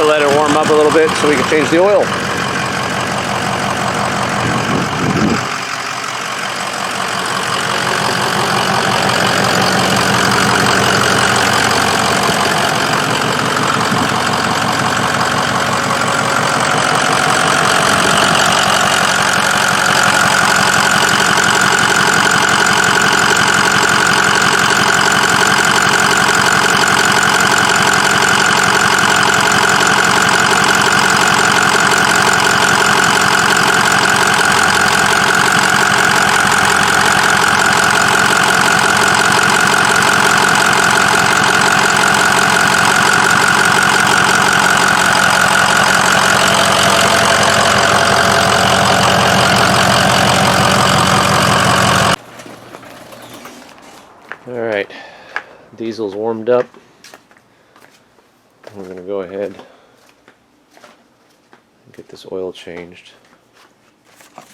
Let it warm up a little bit so we can change the oil. Alright, diesel's warmed up. We're going to go ahead and get this oil changed. Look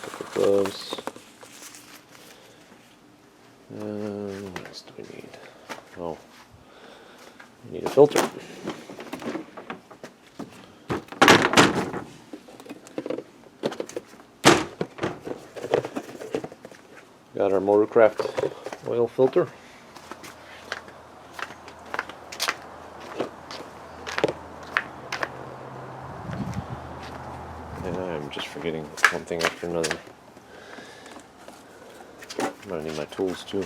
at the gloves. What else do we need? Oh, we need a filter. Got our Motorcraft oil filter. And I'm just forgetting one thing after another. I'm gonna need my tools too.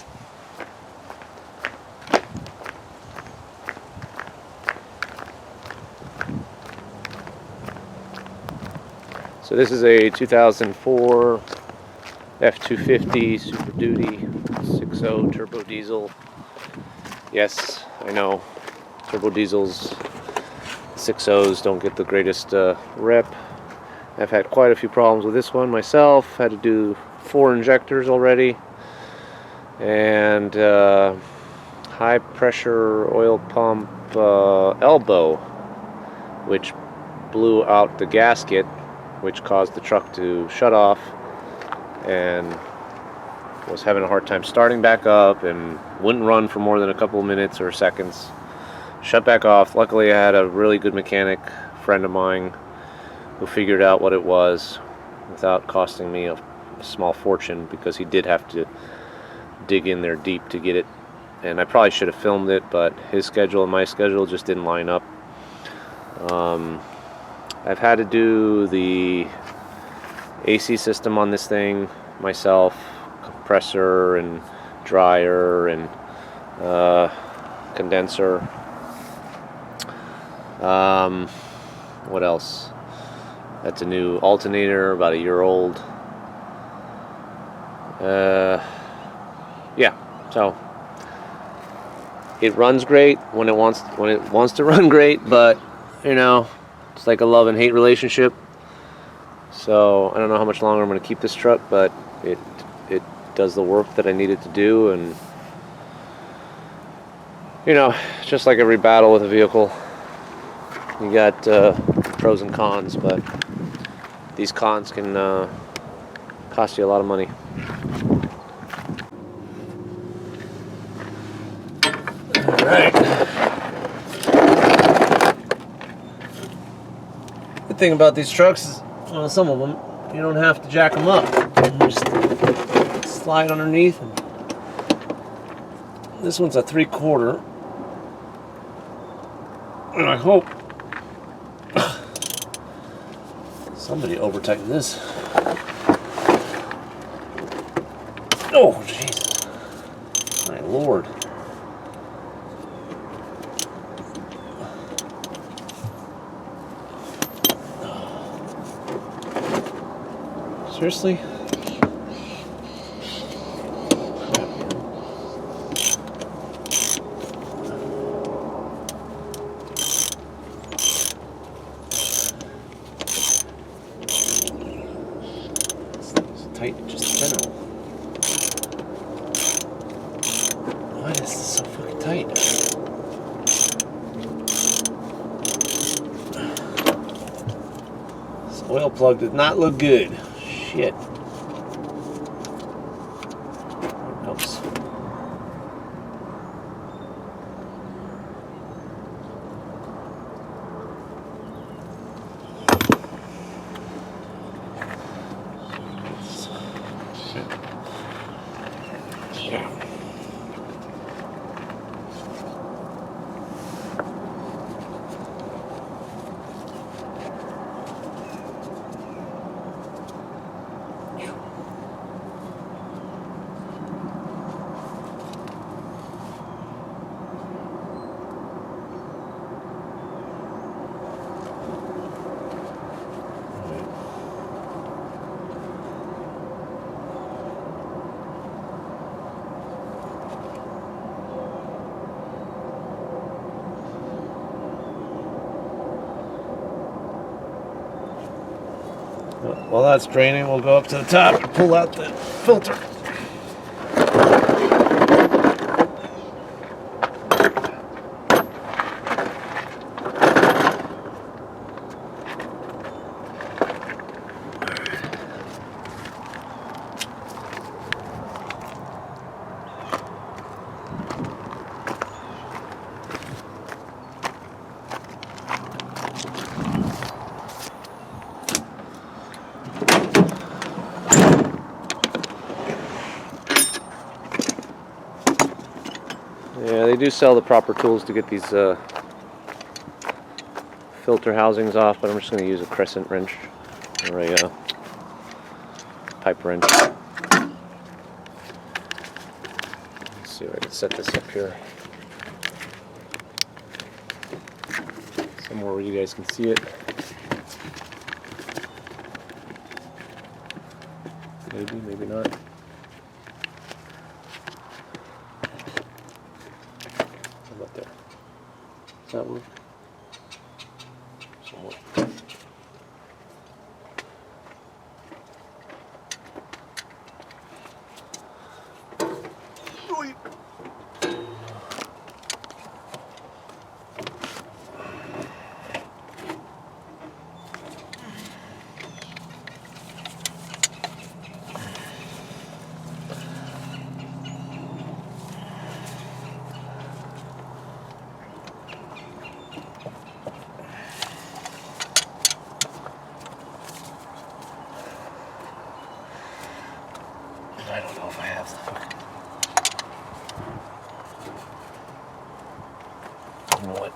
So this is a 2004 F-250 Super Duty 6.0 turbo diesel. Yes, I know, turbo diesels, 6.0s don't get the greatest rep. I've had quite a few problems with this one myself. Had to do 4 injectors already, and high pressure oil pump elbow, which blew out the gasket, which caused the truck to shut off, and was having a hard time starting back up and wouldn't run for more than a couple of minutes or seconds. Shut back off. Luckily I had a really good mechanic friend of mine who figured out what it was without costing me a small fortune, because he did have to dig in there deep to get it, and I probably should have filmed it, but his schedule and my schedule just didn't line up. I've had to do the AC system on this thing myself, compressor and dryer and condenser. What else? That's a new alternator, about a year old. Yeah, so it runs great when it wants to run great, but you know, it's like a love and hate relationship. So I don't know how much longer I'm going to keep this truck, but it does the work that I need it to do, and you know, just like every battle with a vehicle, you got pros and cons, but these cons can cost you a lot of money. All right. Good thing about these trucks is, well, some of them, you don't have to jack them up. You just slide underneath. And this one's a 3/4. And I hope somebody over-tightened this. Oh, jeez. My Lord. Seriously? Tight, just general. Why is this so fucking tight? This oil plug does not look good. Shit. Oops. Yeah. While that's draining, we'll go up to the top and pull out the filter. Yeah, they do sell the proper tools to get these filter housings off, but I'm just going to use a crescent wrench or a pipe wrench. Let's see if I can set this up here somewhere where you guys can see it. Maybe, maybe not. How about there? Does that work? Somewhere. I don't know if I have the fucking... You know what?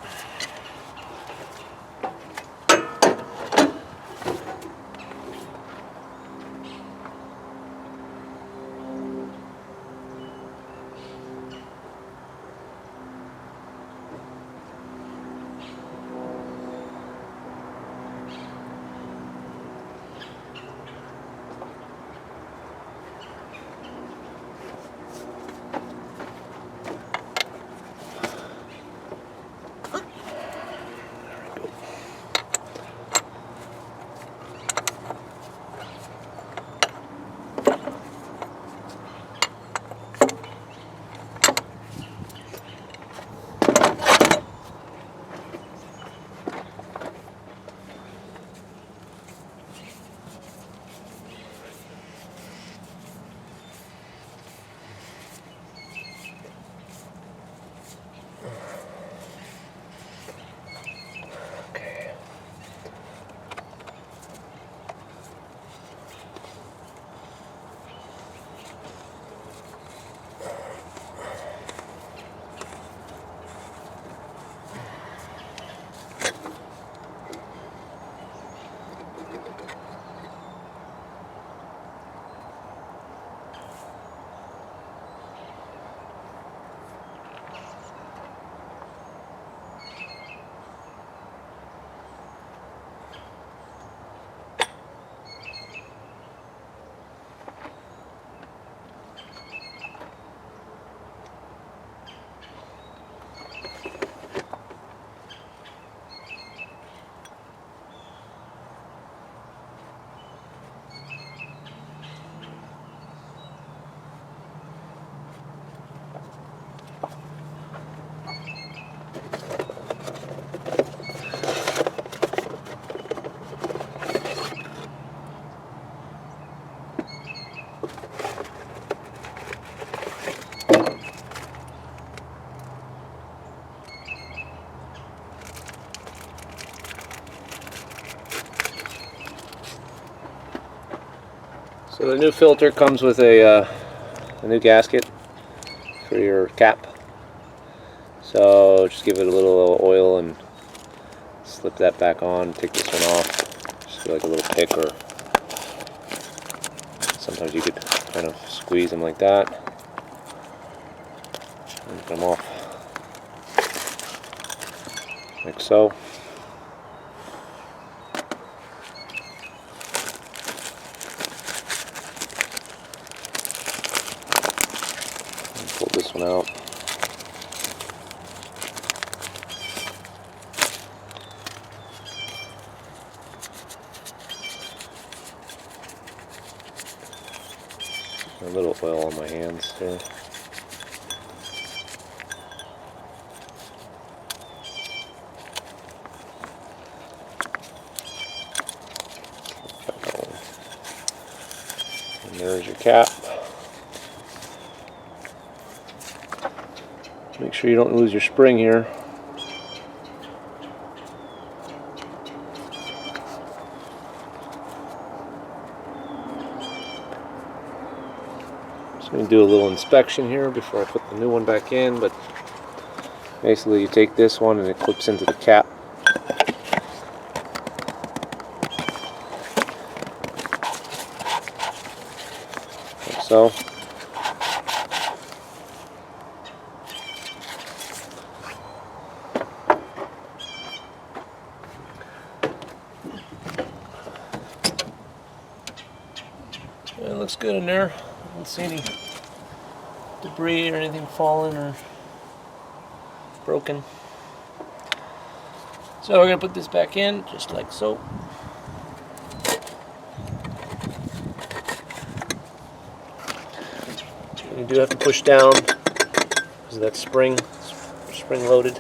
So the new filter comes with a new gasket for your cap. So just give it a little oil and slip that back on. Take this one off. Just do like a little pick, or sometimes you could kind of squeeze them like that and get them off like so. Pull this one out. A little oil on my hands there. And there's your cap. Make sure you don't lose your spring here. Just going to do a little inspection here before I put the new one back in, but basically you take this one and it clips into the cap. Like so. It looks good in there. I don't see any debris or anything falling or broken. So we're going to put this back in just like so. You do have to push down because of that spring loaded.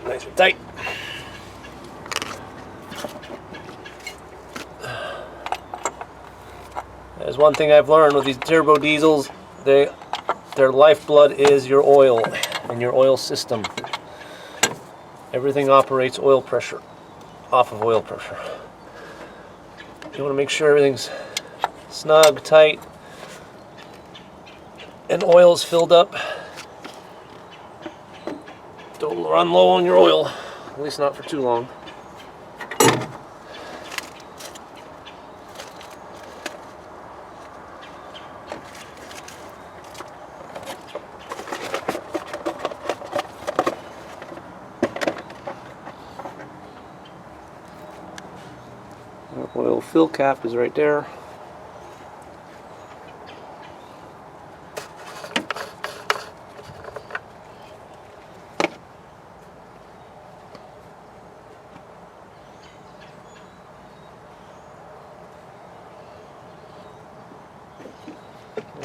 Nice and tight. There's one thing I've learned with these turbo diesels: their lifeblood is your oil and your oil system. Everything operates oil pressure, off of oil pressure. You want to make sure everything's snug, tight, and oil's filled up. Don't run low on your oil, at least not for too long. Our oil fill cap is right there.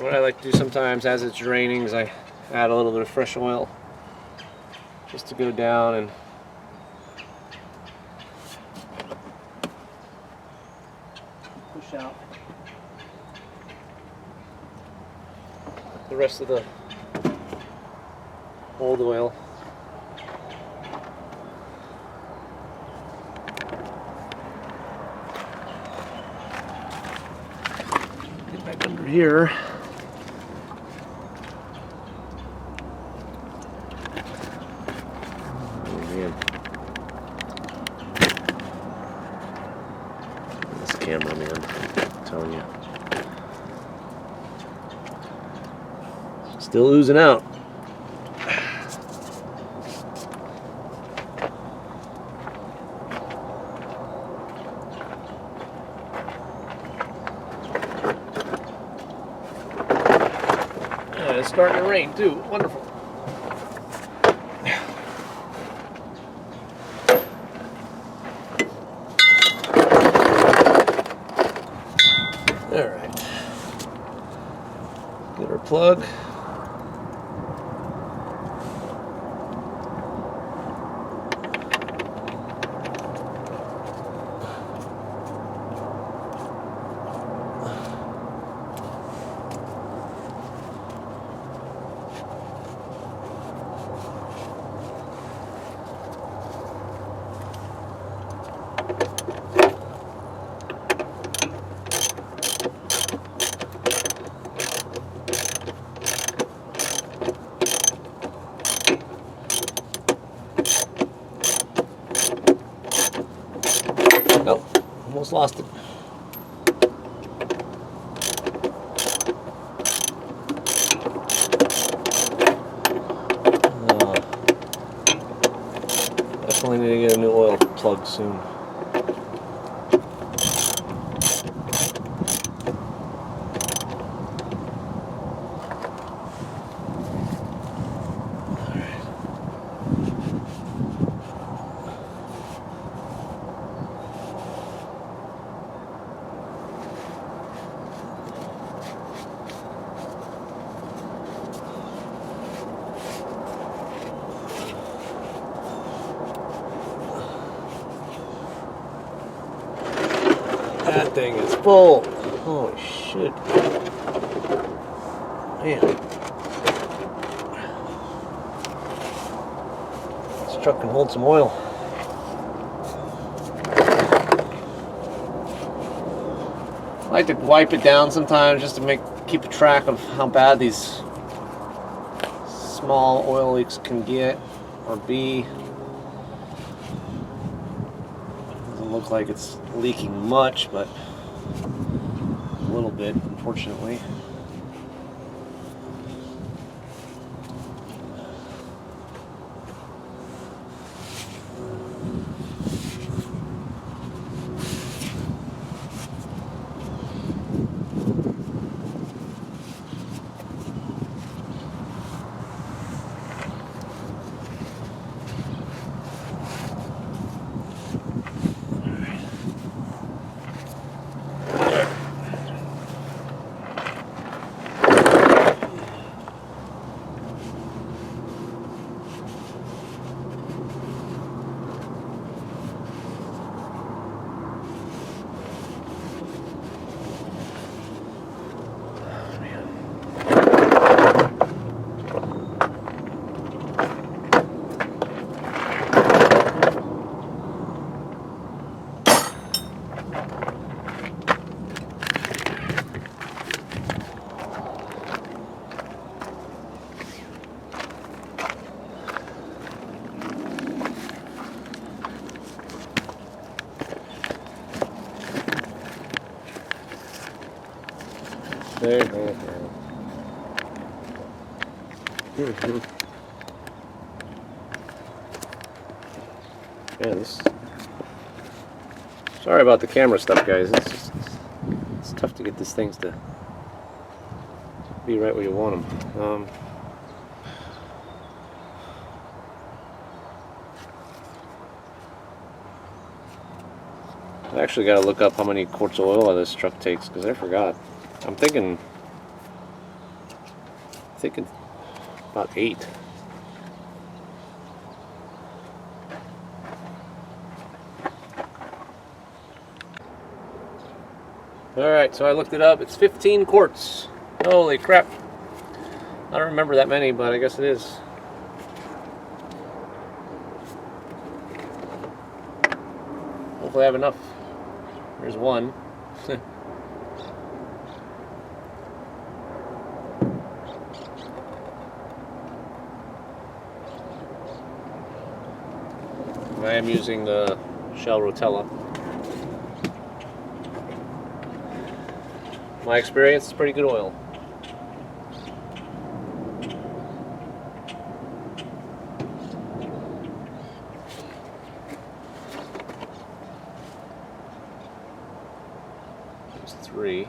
What I like to do sometimes as it's draining is I add a little bit of fresh oil just to go down and push out the rest of the old oil. Get back under here. This camera, man, I'm telling you. Still oozing out. Yeah, it's starting to rain too. Wonderful. Alright, get our plug. Almost lost it. Definitely need to get a new oil plug soon. That thing is full. Holy shit. Man. This truck can hold some oil. I like to wipe it down sometimes just to keep a track of how bad these small oil leaks can get or be. Doesn't look like it's leaking much, but a little bit, unfortunately. There you go. Yeah, sorry about the camera stuff, guys. It's tough to get these things to be right where you want them. I actually got to look up how many quarts of oil this truck takes because I forgot. I'm thinking about 8. Alright, so I looked it up. It's 15 quarts. Holy crap. I don't remember that many, but I guess it is. Hopefully I have enough. There's one. I am using the Shell Rotella. My experience is pretty good oil. There's 3.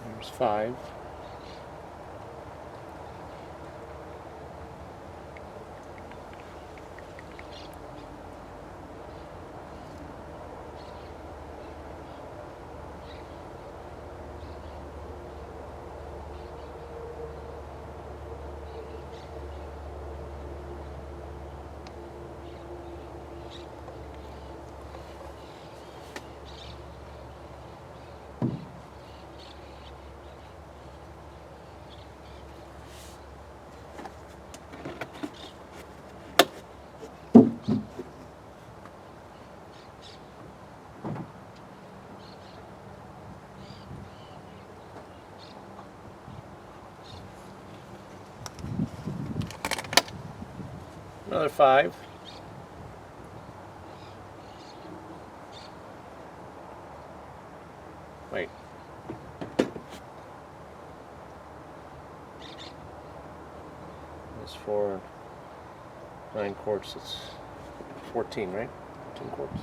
There's 5. another 5. Wait. That's 4, 9 quarts. It's 14, right? 14 quarts.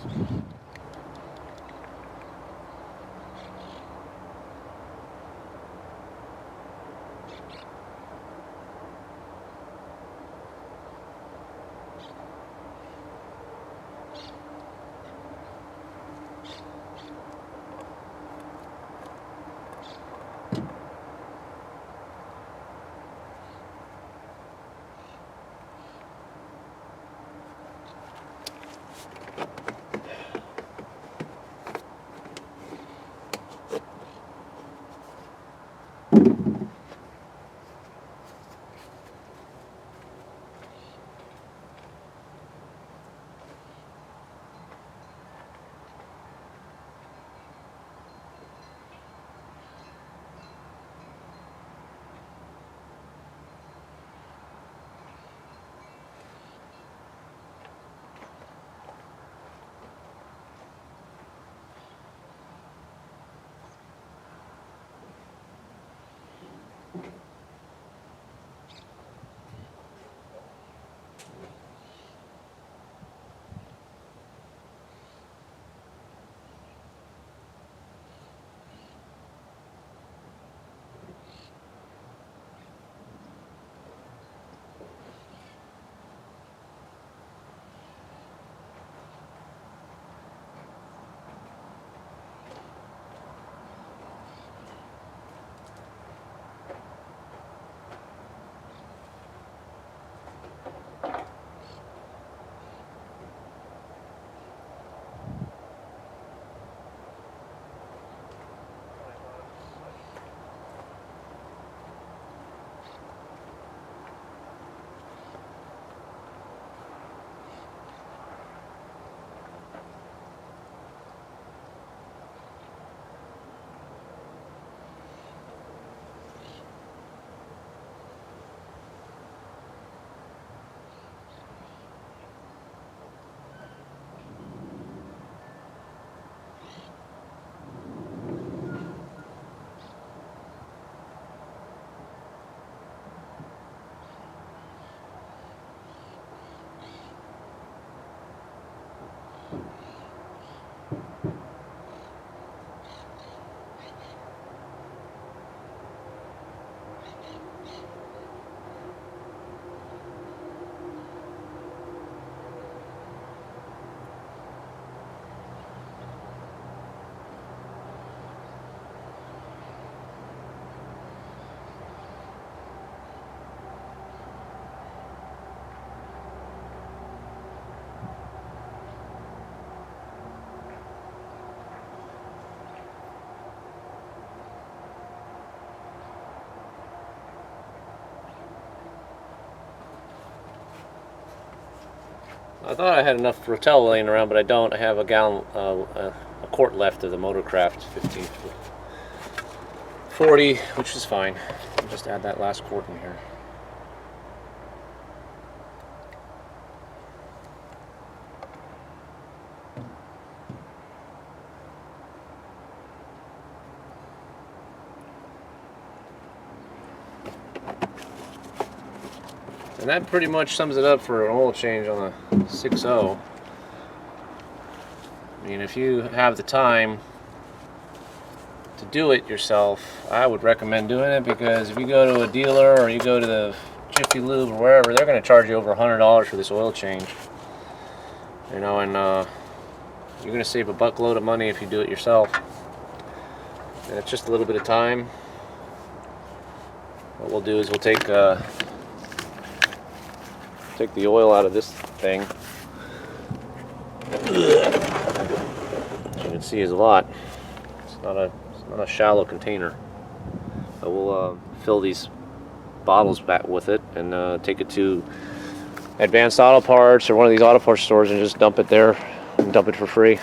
I thought I had enough Rotel laying around, but I don't. I have a gallon, a quart left of the Motorcraft 1540, which is fine. I'll just add that last quart in here. And that pretty much sums it up for an oil change on the 6.0. I mean, if you have the time to do it yourself, I would recommend doing it, because if you go to a dealer or you go to the Jiffy Lube or wherever, they're going to charge you over $100 for this oil change. You know, and you're going to save a buckload of money if you do it yourself. And it's just a little bit of time. What we'll do is we'll take the oil out of this thing. As you can see, is a lot. It's not a shallow container. But we'll fill these bottles back with it and take it to Advanced Auto Parts or one of these auto parts stores and just dump it there and dump it for free.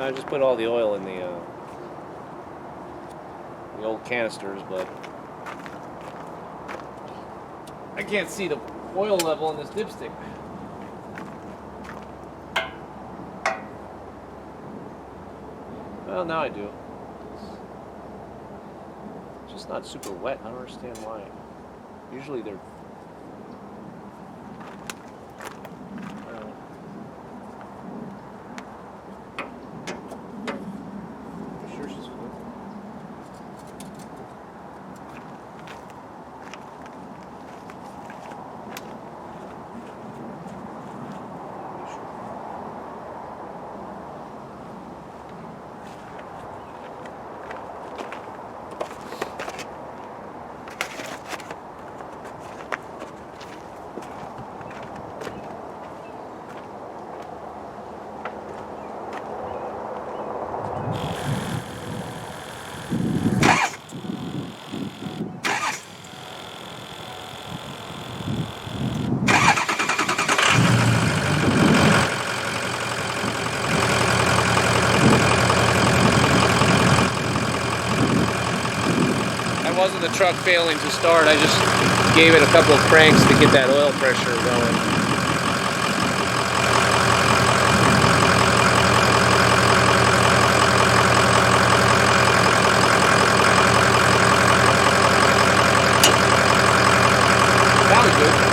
I just put all the oil in the old canisters, but I can't see the oil level in this dipstick. Well, now I do. It's just not super wet. I don't understand why. Usually they're... wasn't the truck failing to start, I just gave it a couple of cranks to get that oil pressure going. Sounds good.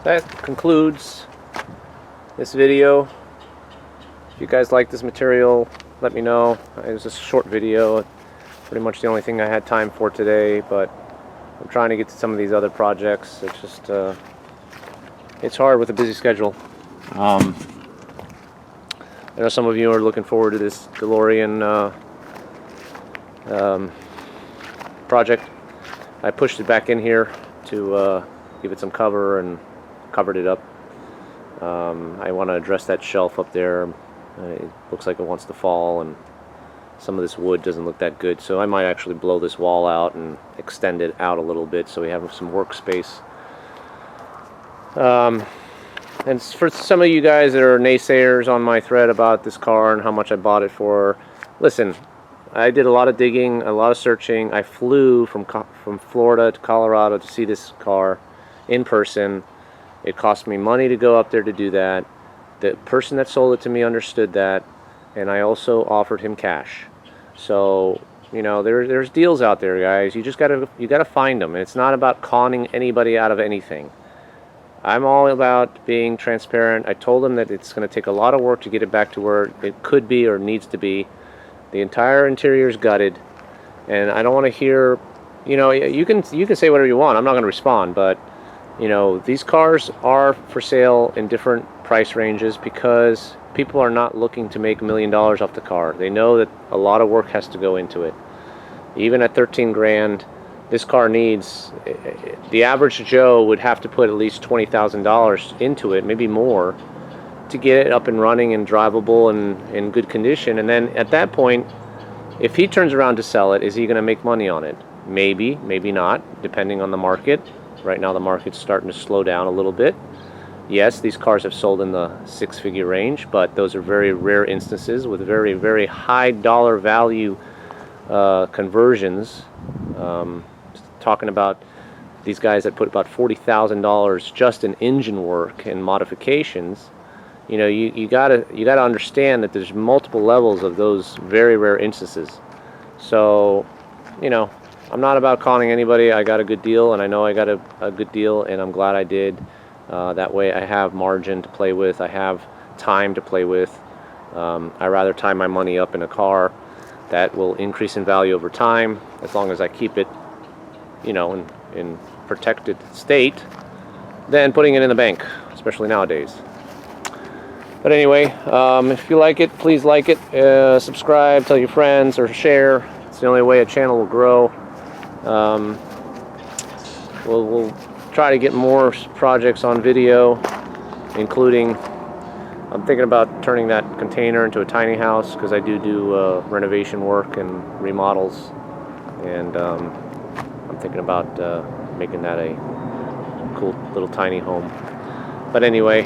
That concludes this video. If you guys like this material, let me know. It was a short video, pretty much the only thing I had time for today, but I'm trying to get to some of these other projects. It's just, it's hard with a busy schedule. I know some of you are looking forward to this DeLorean project. I pushed it back in here to give it some cover and covered it up. I want to address that shelf up there. It looks like it wants to fall, and some of this wood doesn't look that good, so I might actually blow this wall out and extend it out a little bit so we have some workspace. And for some of you guys that are naysayers on my thread about this car and how much I bought it for, listen, I did a lot of digging, a lot of searching. I flew from Florida to Colorado to see this car in person. It cost me money to go up there to do that. The person that sold it to me understood that, and I also offered him cash. So, you know, there's deals out there, guys. You just gotta find them. And it's not about conning anybody out of anything. I'm all about being transparent. I told him that it's going to take a lot of work to get it back to where it could be or needs to be. The entire interior is gutted, and I don't want to hear, you know, you can say whatever you want. I'm not going to respond, but you know, these cars are for sale in different price ranges because people are not looking to make $1 million off the car. They know that a lot of work has to go into it. Even at 13 grand, this car needs, the average Joe would have to put at least $20,000 into it, maybe more, to get it up and running and drivable and in good condition. And then at that point, if he turns around to sell it, is he going to make money on it? Maybe, maybe not, depending on the market. Right now the market's starting to slow down a little bit. Yes, these cars have sold in the six-figure range, but those are very rare instances with very, very high dollar value conversions. Talking about these guys that put about $40,000 just in engine work and modifications. You know, you gotta understand that there's multiple levels of those very rare instances. So, you know, I'm not about conning anybody. I got a good deal, and I know I got a good deal, and I'm glad I did. That way I have margin to play with. I have time to play with. I rather tie my money up in a car that will increase in value over time, as long as I keep it, you know, in protected state, than putting it in the bank, especially nowadays. But anyway, if you like it, please like it, subscribe, tell your friends, or share. It's the only way a channel will grow. We'll try to get more projects on video, including, I'm thinking about turning that container into a tiny house, because I do renovation work and remodels, and I'm thinking about making that a cool little tiny home. But anyway,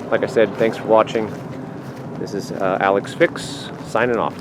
like I said, thanks for watching. This is Alex Fix signing off.